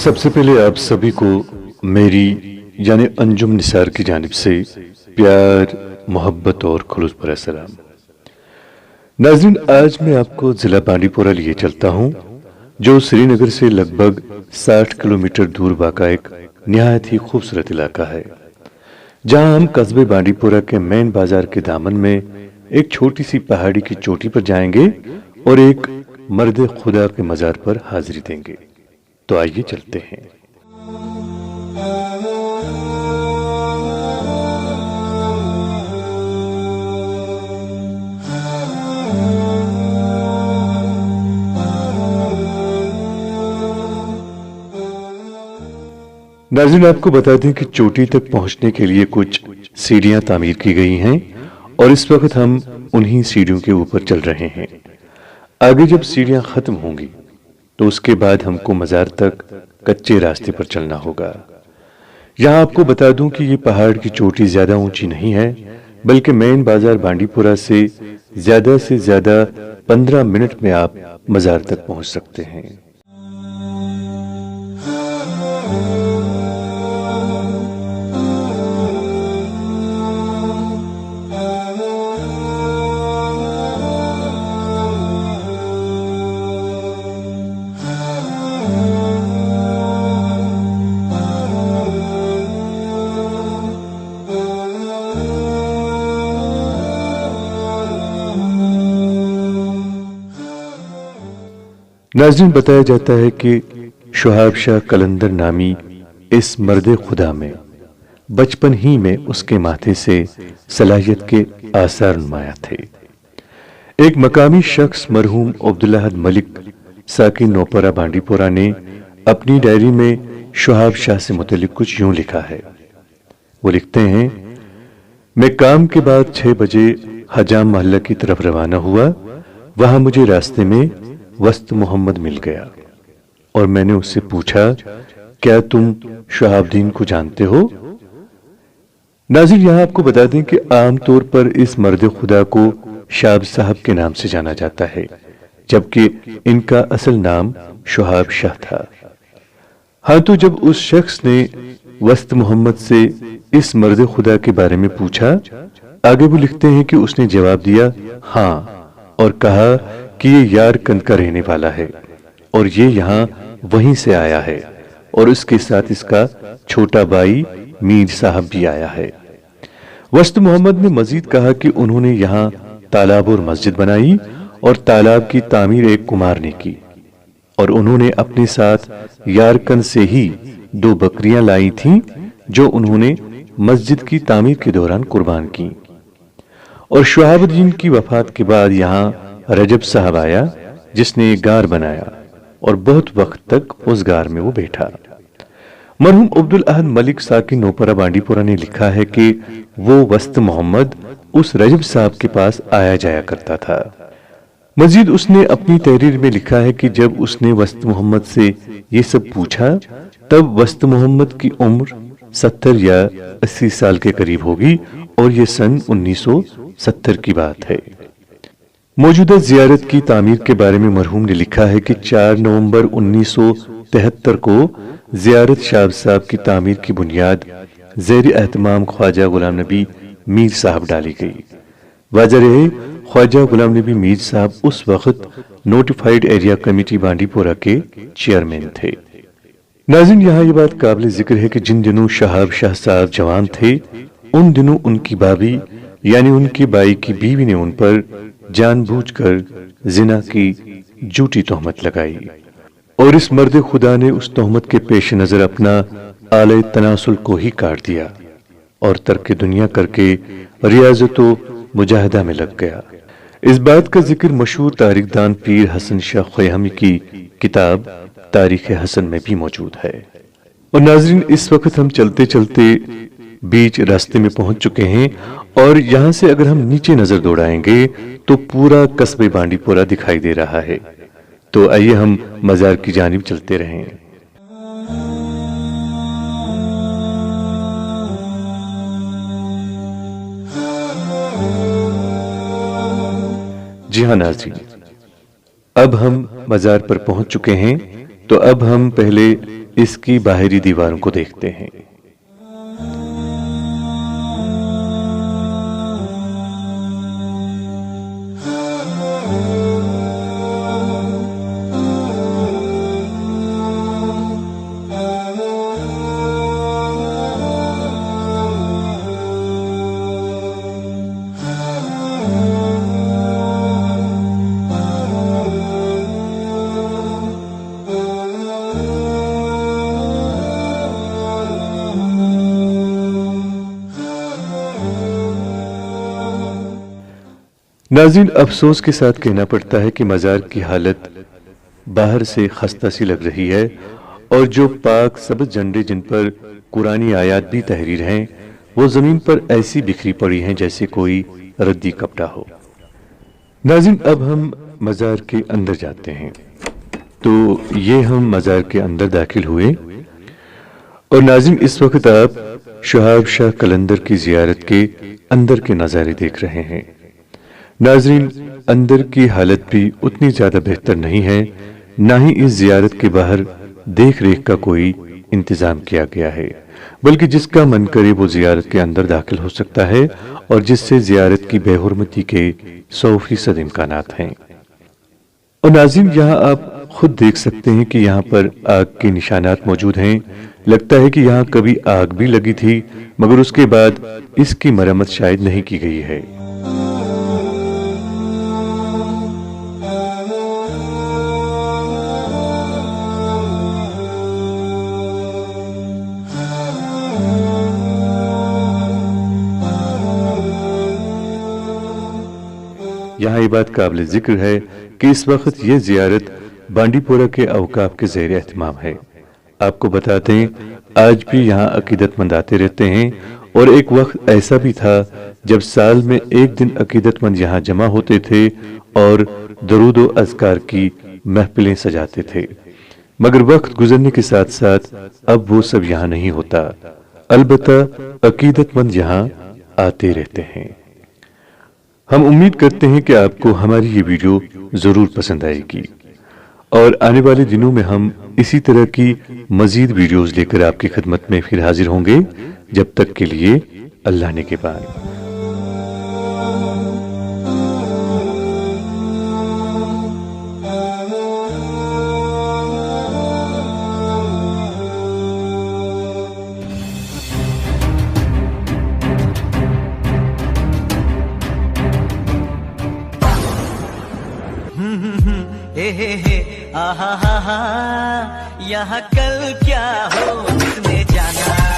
सबसे पहले आप सभी को मेरी यानी अंजुम निसार की जानिब से प्यार, मोहब्बत और खुलूस भरा सलाम। नाज़रीन, आज मैं आपको ज़िला बांडीपोरा लिए चलता हूँ, जो श्रीनगर से लगभग 60 किलोमीटर दूर वाक़ा एक निहायत ही खूबसूरत इलाका है, जहाँ हम कस्बे बांडीपोरा के मेन बाजार के दामन में एक छोटी सी पहाड़ी की चोटी पर जाएंगे और एक मर्द खुदा के मज़ार पर हाजिरी देंगे। तो आइए चलते हैं। नाज़रीन, आपको बता दें कि चोटी तक पहुंचने के लिए कुछ सीढ़ियां तामीर की गई हैं और इस वक्त हम उन्हीं सीढ़ियों के ऊपर चल रहे हैं। आगे जब सीढ़ियां खत्म होंगी तो उसके बाद हमको मज़ार तक कच्चे रास्ते पर चलना होगा। यहाँ आपको बता दूं कि ये पहाड़ की चोटी ज़्यादा ऊंची नहीं है, बल्कि मेन बाजार बांडीपुरा से ज़्यादा 15 मिनट में आप मज़ार तक पहुंच सकते हैं। नाज़रीन, बताया जाता है कि शुहाब शाह कलंदर नामी इस मर्द खुदा में बचपन ही में उसके माथे से सलाहियत के आसार नुमाया थे। एक मकामी शख्स मरहूम अब्दुल अहद मलिक साकिन नौपरा बांडीपोरा ने अपनी डायरी में शुहाब शाह से मुतल्लिक कुछ यूं लिखा है। वो लिखते हैं, मैं काम के बाद 6 बजे हजाम मोहल्ला की तरफ रवाना हुआ। वहां मुझे रास्ते में वस्त मोहम्मद मिल गया और मैंने उससे पूछा, क्या तुम शहाबुद्दीन को जानते हो? नाज़रीन, यहाँ आपको बता दें कि आम तौर पर इस मर्द खुदा को शाब साहब के नाम से जाना जाता है, जबकि इनका असल नाम शुहाब शाह था। हाँ, तो जब उस शख्स ने वस्त मोहम्मद से इस मर्द खुदा के बारे में पूछा, आगे वो लिखते हैं कि उसने जवाब दिया हाँ, और कहा कि ये यारकंद का रहने वाला है और ये यहाँ वहीं से आया है और उसके साथ इसका छोटा भाई मीर साहब भी आया है। वस्त मोहम्मद ने मजीद कहा कि उन्होंने यहाँ तालाब और मस्जिद बनाई और तालाब की तामीर एक कुमार ने की और उन्होंने अपने साथ यारकंद से ही 2 बकरियां लाई थीं, जो उन्होंने मस्जिद की तामीर के दौरान कुर्बान की। और शहाबुद्दीन की वफात के बाद यहाँ रजब साहब आया, जिसने एक गार बनाया और बहुत वक्त तक उस गार में वो बैठा। मरहूम अब्दुल अहद मलिक साकिन नौपरा बांडीपोरा ने लिखा है कि वो वस्त मोहम्मद उस रजब साहब के पास आया जाया करता था। मजीद उसने अपनी तहरीर में लिखा है कि जब उसने वस्त मोहम्मद से ये सब पूछा, तब वस्त मोहम्मद की उम्र 70 या 80 साल के करीब होगी और ये सन 1970 की बात है। मौजूदा जियारत की तामीर के बारे में मरहूम ने लिखा है कि 4 नवंबर 1973 को जियारत शाह साहब की तामीर की बुनियाद ज़ेर एहतमाम ख्वाजा गुलाम नबी मीर साहब डाली गई। वाज़ह रहे, ख्वाजा गुलाम नबी मीर साहब उस वक्त नोटिफाइड एरिया कमेटी बांडीपोरा के चेयरमैन थे। नाज़रीन, यहाँ ये बात काबिल जिक्र है कि जिन दिनों शहाब शाह साहब जवान थे, उन दिनों उनकी भाभी यानी उनके भाई की बीवी ने उन पर जानबूझकर जिना की झूठी तोहमत लगाई और इस मर्द खुदा ने उस तोहमत के पेश नजर अपना आले तनासुल को ही काट दिया और तर्क दुनिया करके रियाजत मुजाहिदा में लग गया। इस बात का जिक्र मशहूर तारीखदान पीर हसन शाह ख्यामी की किताब तारीख हसन में भी मौजूद है। और नाज़रीन, इस वक्त हम चलते चलते बीच रास्ते में पहुंच चुके हैं और यहाँ से अगर हम नीचे नजर दौड़ाएंगे तो पूरा कस्बे बांडीपोरा दिखाई दे रहा है। तो आइए हम मज़ार की जानिब चलते रहें। जी हाँ नाज़रीन, अब हम मज़ार पर पहुंच चुके हैं, तो अब हम पहले इसकी बाहरी दीवारों को देखते हैं। नाज़रीन, अफसोस के साथ कहना पड़ता है कि मज़ार की हालत बाहर से खस्ता सी लग रही है और जो पाक सबज झंडे जिन पर कुरानी आयात भी तहरीर हैं वो ज़मीन पर ऐसी बिखरी पड़ी हैं जैसे कोई रद्दी कपड़ा हो। नाज़रीन, अब हम मज़ार के अंदर जाते हैं। तो ये हम मज़ार के अंदर दाखिल हुए और नाज़रीन, इस वक्त आप शहाब शाह कलंदर की ज़ियारत के अंदर के नज़ारे देख रहे हैं। नाज़रीन, अंदर की हालत भी उतनी ज़्यादा बेहतर नहीं है, ना ही इस ज़ियारत के बाहर देख रेख का कोई इंतज़ाम किया गया है, बल्कि जिसका मन करे वो ज़ियारत के अंदर दाखिल हो सकता है और जिससे ज़ियारत की बेहुरमती के 100% इम्कानात हैं। और नाज़रीन, यहाँ आप खुद देख सकते हैं कि यहाँ पर आग के निशानात मौजूद हैं। लगता है कि यहाँ कभी आग भी लगी थी, मगर उसके बाद इसकी मरम्मत शायद नहीं की गई है। यहाँ ये बात काबिल जिक्र है कि इस वक्त ये ज़ियारत बांडीपोरा के औकाफ के ज़ेर एहतमाम है। आपको बताते हैं, आज भी यहाँ अकीदतमंद आते रहते हैं और एक वक्त ऐसा भी था जब साल में एक दिन अकीदतमंद यहाँ जमा होते थे और दरूद व अज़कार की महफिलें सजाते थे। मगर वक्त गुजरने के साथ साथ अब वो सब यहाँ नहीं होता। अलबत्ता अकीदतमंद यहाँ आते रहते हैं। हम उम्मीद करते हैं कि आपको हमारी ये वीडियो ज़रूर पसंद आएगी और आने वाले दिनों में हम इसी तरह की मज़ीद वीडियोस लेकर आपकी खिदमत में फिर हाजिर होंगे। जब तक के लिए अल्लाह ने के बाद। हे आहा हा हा, यहाँ कल क्या हो उसने जाना।